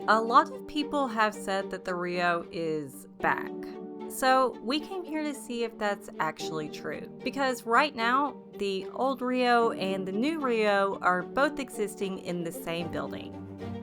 A lot of people have said that the Rio is back. So we came here to see if that's actually true. Because right now, the old Rio and the new Rio are both existing in the same building.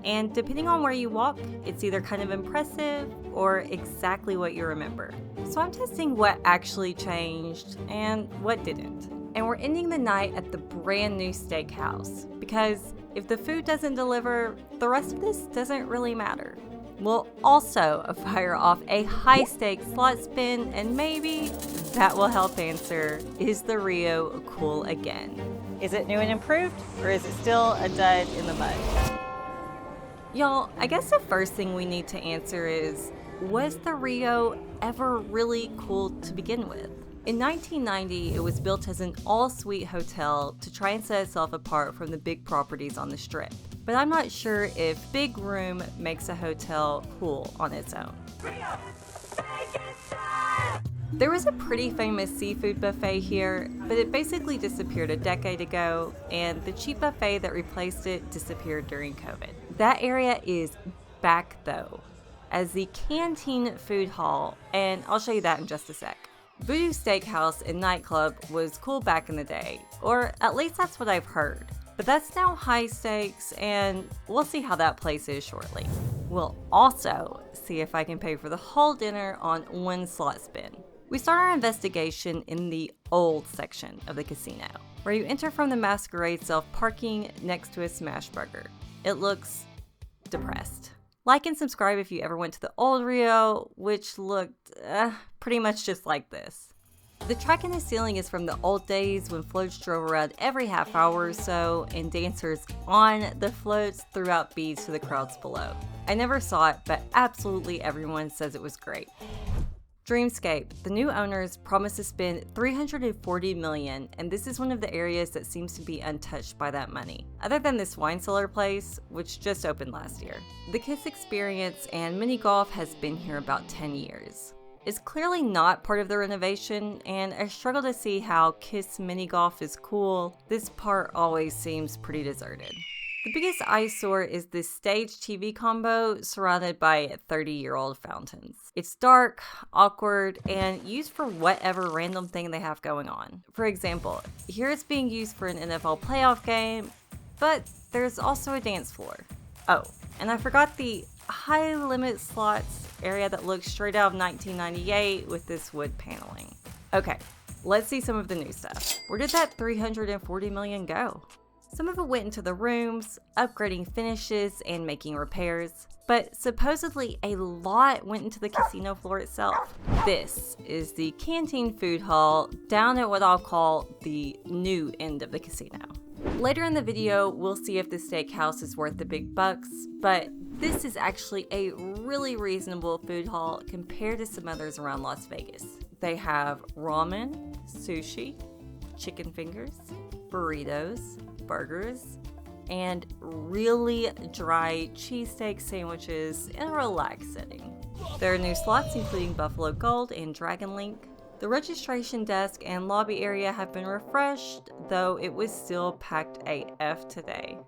And depending on where you walk, it's either kind of impressive or exactly what you remember. So I'm testing what actually changed and what didn't. And we're ending the night at the brand new steakhouse, because if the food doesn't deliver, the rest of this doesn't really matter. We'll also fire off a high stakes slot spin, and maybe that will help answer, is the Rio cool again? Is it new and improved, or is it still a dud in the mud? Y'all, I guess the first thing we need to answer is, was the Rio ever really cool to begin with? In 1990, it was built as an all-suite hotel to try and set itself apart from the big properties on the Strip. But I'm not sure if big room makes a hotel cool on its own. There was a pretty famous seafood buffet here, but it basically disappeared a decade ago, and the cheap buffet that replaced it disappeared during COVID. That area is back though, as the Canteen Food Hall, and I'll show you that in just a sec. Voodoo Steakhouse and nightclub was cool back in the day, or at least that's what I've heard. But that's now High Steaks, and we'll see how that place is shortly. We'll also see if I can pay for the whole dinner on one slot spin. We start our investigation in the old section of the casino, where you enter from the Masquerade self-parking next to a smash burger. It looks depressed. Like and subscribe if you ever went to the old Rio, which looked pretty much just like this. The track in the ceiling is from the old days when floats drove around every half hour or so, and dancers on the floats threw out beads to the crowds below. I never saw it, but absolutely everyone says it was great. Dreamscape, the new owners promised to spend $340 million, and this is one of the areas that seems to be untouched by that money, other than this Wine Cellar place, which just opened last year. The Kiss Experience and mini golf has been here about 10 years. It's clearly not part of the renovation, and I struggle to see how Kiss mini golf is cool. This part always seems pretty deserted. The biggest eyesore is this stage TV combo surrounded by 30-year-old fountains. It's dark, awkward, and used for whatever random thing they have going on. For example, here it's being used for an NFL playoff game, but there's also a dance floor. Oh, and I forgot the high limit slots area that looks straight out of 1998 with this wood paneling. Okay, let's see some of the new stuff. Where did that $340 million go? Some of it went into the rooms, upgrading finishes and making repairs, but supposedly a lot went into the casino floor itself. This is the Canteen Food Hall down at what I'll call the new end of the casino. Later in the video, we'll see if the steakhouse is worth the big bucks, but this is actually a really reasonable food hall compared to some others around Las Vegas. They have ramen, sushi, chicken fingers, burritos, burgers, and really dry cheesesteak sandwiches in a relaxed setting. There are new slots including Buffalo Gold and Dragon Link. The registration desk and lobby area have been refreshed, though it was still packed AF today.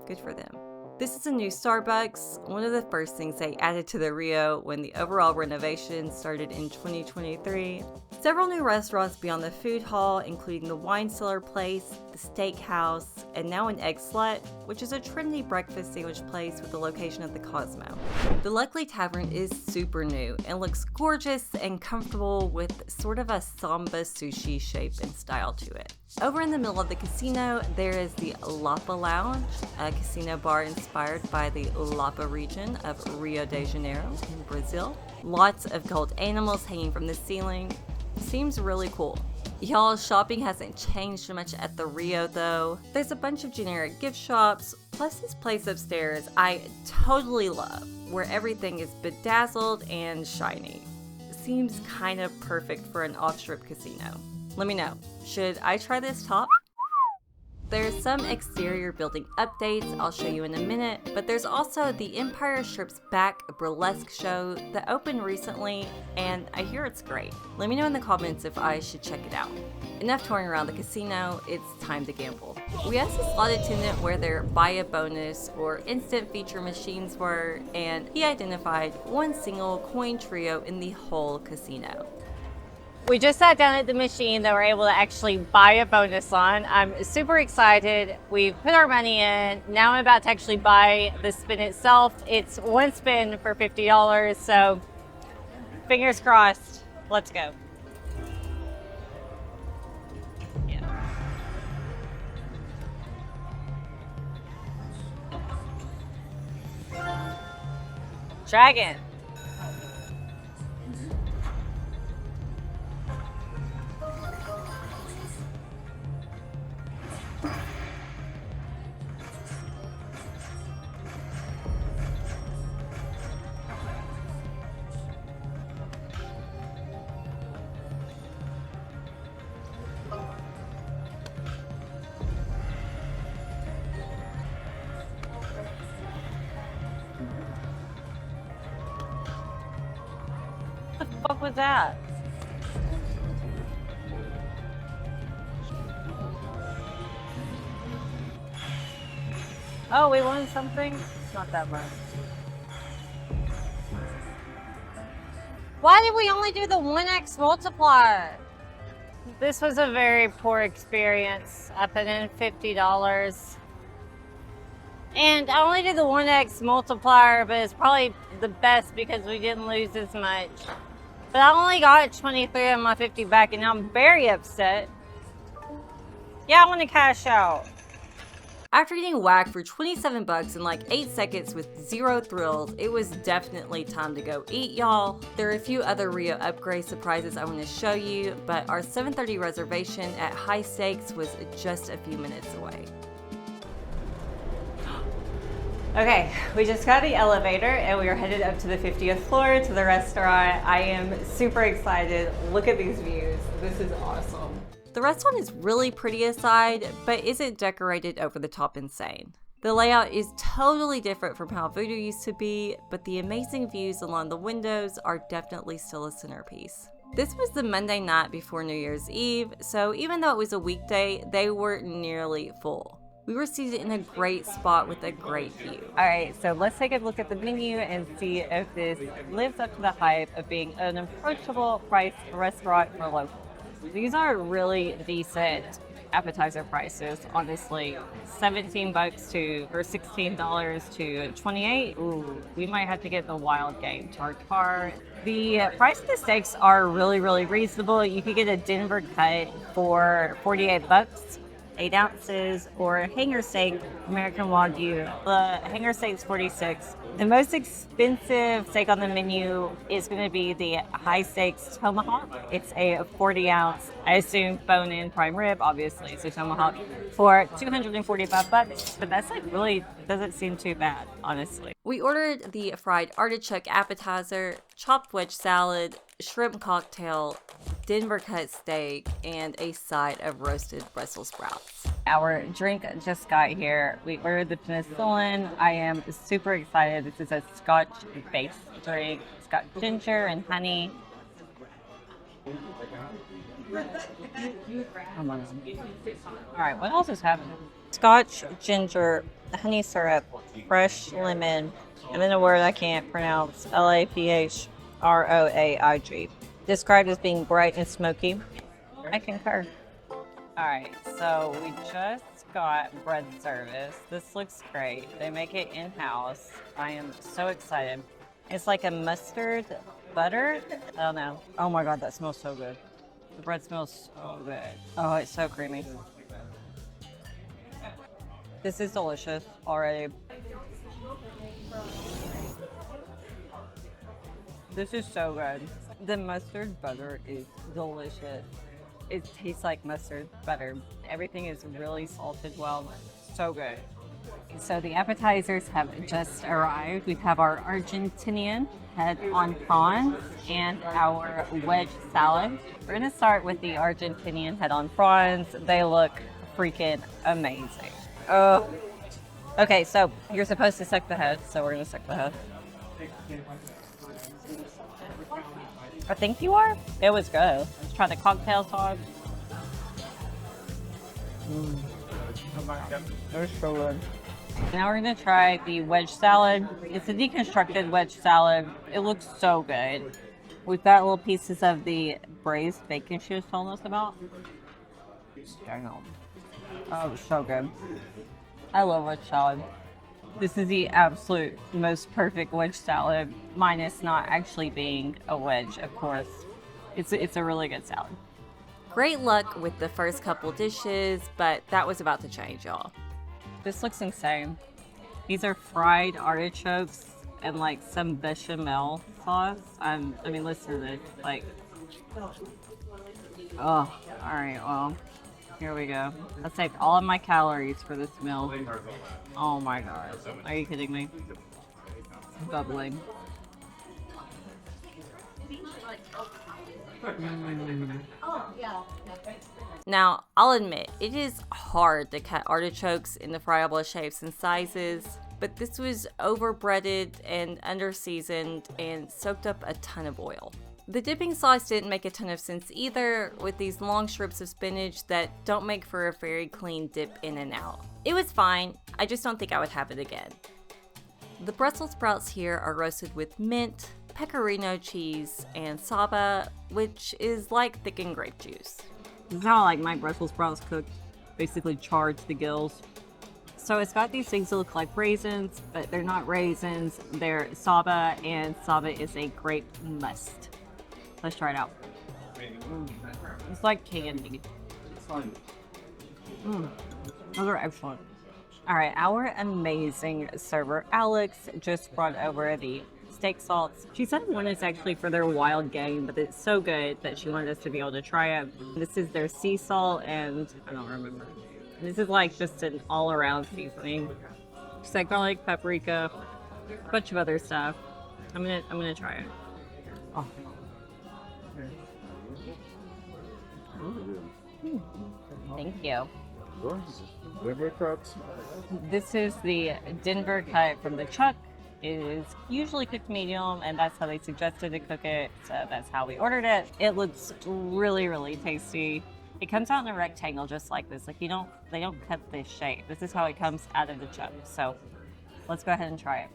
Good for them. This is a new Starbucks, one of the first things they added to the Rio when the overall renovation started in 2023. Several new restaurants beyond the food hall, including the Wine Cellar place, the Steakhouse, and now an Eggslut, which is a trendy breakfast sandwich place with the location at the Cosmo. The Luckily Tavern is super new and looks gorgeous and comfortable with sort of a samba sushi shape and style to it. Over in the middle of the casino, there is the Lapa Lounge, a casino bar inspired by the Lapa region of Rio de Janeiro in Brazil. Lots of gold animals hanging from the ceiling. Seems really cool. Y'all, shopping hasn't changed much at the Rio though. There's a bunch of generic gift shops, plus this place upstairs I totally love, where everything is bedazzled and shiny. Seems kind of perfect for an off-strip casino. Let me know, should I try this top? There's some exterior building updates I'll show you in a minute, but there's also the Empire Strips Back burlesque show that opened recently, and I hear it's great. Let me know in the comments if I should check it out. Enough touring around the casino, it's time to gamble. We asked the slot attendant where their buy a bonus or instant feature machines were, and he identified one single coin trio in the whole casino. We just sat down at the machine that we're able to actually buy a bonus on. I'm super excited. We've put our money in. Now I'm about to actually buy the spin itself. It's one spin for $50, so fingers crossed. Let's go. Yeah. Dragon. What the fuck was that? Oh, we won something? It's not that much. Why did we only do the 1x multiplier? This was a very poor experience. I put in $50. And I only did the 1x multiplier, but it's probably the best because we didn't lose as much. But I only got 23 of my 50 back, and I'm very upset. Yeah, I want to cash out. After getting whacked for 27 bucks in like 8 seconds with zero thrills, it was definitely time to go eat, y'all. There are a few other Rio upgrade surprises I want to show you, but our 7:30 reservation at High Steaks was just a few minutes away. Okay, we just got the elevator and we are headed up to the 50th floor to the restaurant. I am super excited. Look at these views. This is awesome. The restaurant is really pretty aside, but isn't decorated over the top insane. The layout is totally different from how Voodoo used to be, but the amazing views along the windows are definitely still a centerpiece. This was the Monday night before New Year's Eve, so even though it was a weekday, they were nearly full. We were seated in a great spot with a great view. All right, so let's take a look at the menu and see if this lives up to the hype of being an approachable price restaurant for locals. These are really decent appetizer prices, honestly. $17 to, or $16 to 28. Ooh, we might have to get the wild game to our car. The price of the steaks are really, really reasonable. You could get a Denver cut for 48 bucks. 8 ounces, or a hanger steak, American Wagyu. The hanger steak's 46. The most expensive steak on the menu is going to be the High Steaks Tomahawk. It's a 40 ounce, I assume bone-in prime rib, obviously, it's a tomahawk, for 245 bucks. But that's like really doesn't seem too bad, honestly. We ordered the fried artichoke appetizer, chopped wedge salad, shrimp cocktail, Denver cut steak, and a side of roasted Brussels sprouts. Our drink just got here. We ordered the penicillin. I am super excited. This is a Scotch-based drink. It's got ginger and honey. All right, what else is happening? Scotch, ginger, honey syrup, fresh lemon, and then a word I can't pronounce, Laph Roaig. Described as being bright and smoky. I concur. All right, so we just got bread service. This looks great. They make it in-house. I am so excited. It's like a mustard butter. I don't know. Oh my God, that smells so good. The bread smells so good. Oh, it's so creamy. This is delicious already. This is so good. The mustard butter is delicious. It tastes like mustard butter. Everything is really salted well. So good. So the appetizers have just arrived. We have our Argentinian head on prawns and our wedge salad. We're gonna start with the Argentinian head on prawns. They look freaking amazing. Oh. Okay, so you're supposed to suck the head, so we're gonna suck the head. I think you are. It was good. Let's try the cocktail sauce. They're so good. Now we're gonna try the wedge salad. It's a deconstructed wedge salad. It looks so good. We've got little pieces of the braised bacon she was telling us about. Damn. Oh, it's so good. I love wedge salad. This is the absolute most perfect wedge salad, minus not actually being a wedge, of course. It's a really good salad. Great luck with the first couple dishes, but that was about to change, y'all. This looks insane. These are fried artichokes and like some bechamel sauce. I mean, listen to this. Like, oh, all right, well, here we go. Let's take all of my calories for this meal. Oh my god. Are you kidding me? It's bubbling. Now, I'll admit, it is hard to cut artichokes into friable shapes and sizes, but this was overbreaded and under-seasoned and soaked up a ton of oil. The dipping sauce didn't make a ton of sense either, with these long strips of spinach that don't make for a very clean dip in and out. It was fine, I just don't think I would have it again. The Brussels sprouts here are roasted with mint, pecorino cheese, and saba, which is like thickened grape juice. This is how I like my Brussels sprouts cooked, basically charred to the gills. So it's got these things that look like raisins, but they're not raisins, they're saba, and saba is a grape must. Let's try it out. It's like candy. Those are excellent. All right, our amazing server, Alex, just brought over the steak salts. She said one is actually for their wild game, but it's so good that she wanted us to be able to try it. This is their sea salt, and I don't remember. This is like just an all-around seasoning. Just like garlic, paprika, a bunch of other stuff. I'm gonna try it. Oh. Thank you. This is the Denver cut from the chuck. It is usually cooked medium, and that's how they suggested to cook it, so that's how we ordered it. It looks really, really tasty. It comes out in a rectangle just like this. Like they don't cut this shape. This is how it comes out of the chuck. So let's go ahead and try it.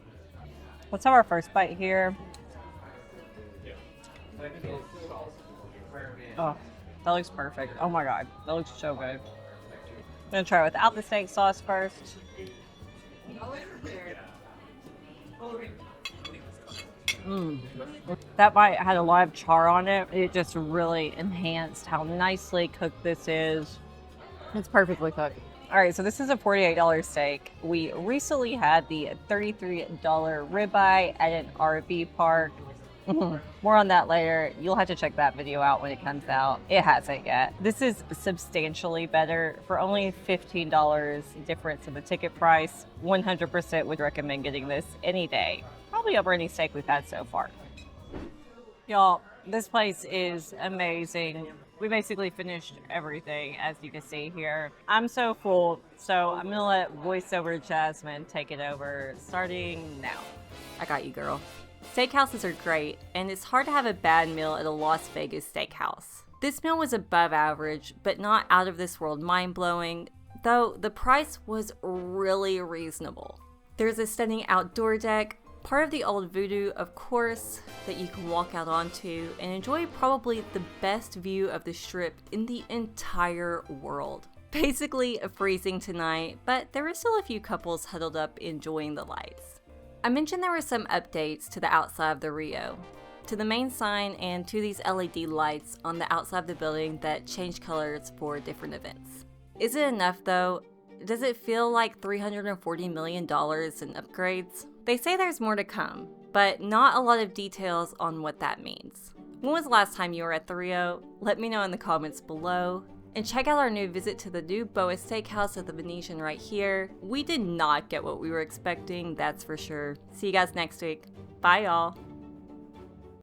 Let's have our first bite here. Oh, that looks perfect. Oh my god, that looks so good. I'm gonna try it without the steak sauce first. That bite had a lot of char on it. It just really enhanced how nicely cooked this is. It's perfectly cooked. All right, so this is a $48 steak. We recently had the $33 ribeye at an RV park. More on that later. You'll have to check that video out when it comes out. It hasn't yet. This is substantially better. For only $15 difference in the ticket price, 100% would recommend getting this any day. Probably over any steak we've had so far. Y'all, this place is amazing. We basically finished everything, as you can see here. I'm so full, so I'm gonna let voiceover Jasmine take it over, starting now. I got you, girl. Steakhouses are great, and it's hard to have a bad meal at a Las Vegas steakhouse. This meal was above average, but not out of this world mind-blowing, though the price was really reasonable. There's a stunning outdoor deck, part of the old Voodoo, of course, that you can walk out onto and enjoy probably the best view of the strip in the entire world. Basically freezing tonight, but there were still a few couples huddled up enjoying the lights. I mentioned there were some updates to the outside of the Rio, to the main sign and to these LED lights on the outside of the building that change colors for different events. Is it enough though? Does it feel like $340 million in upgrades? They say there's more to come, but not a lot of details on what that means. When was the last time you were at the Rio? Let me know in the comments below. And check out our new visit to the new Boa Steakhouse at the Venetian right here. We did not get what we were expecting, that's for sure. See you guys next week. Bye y'all.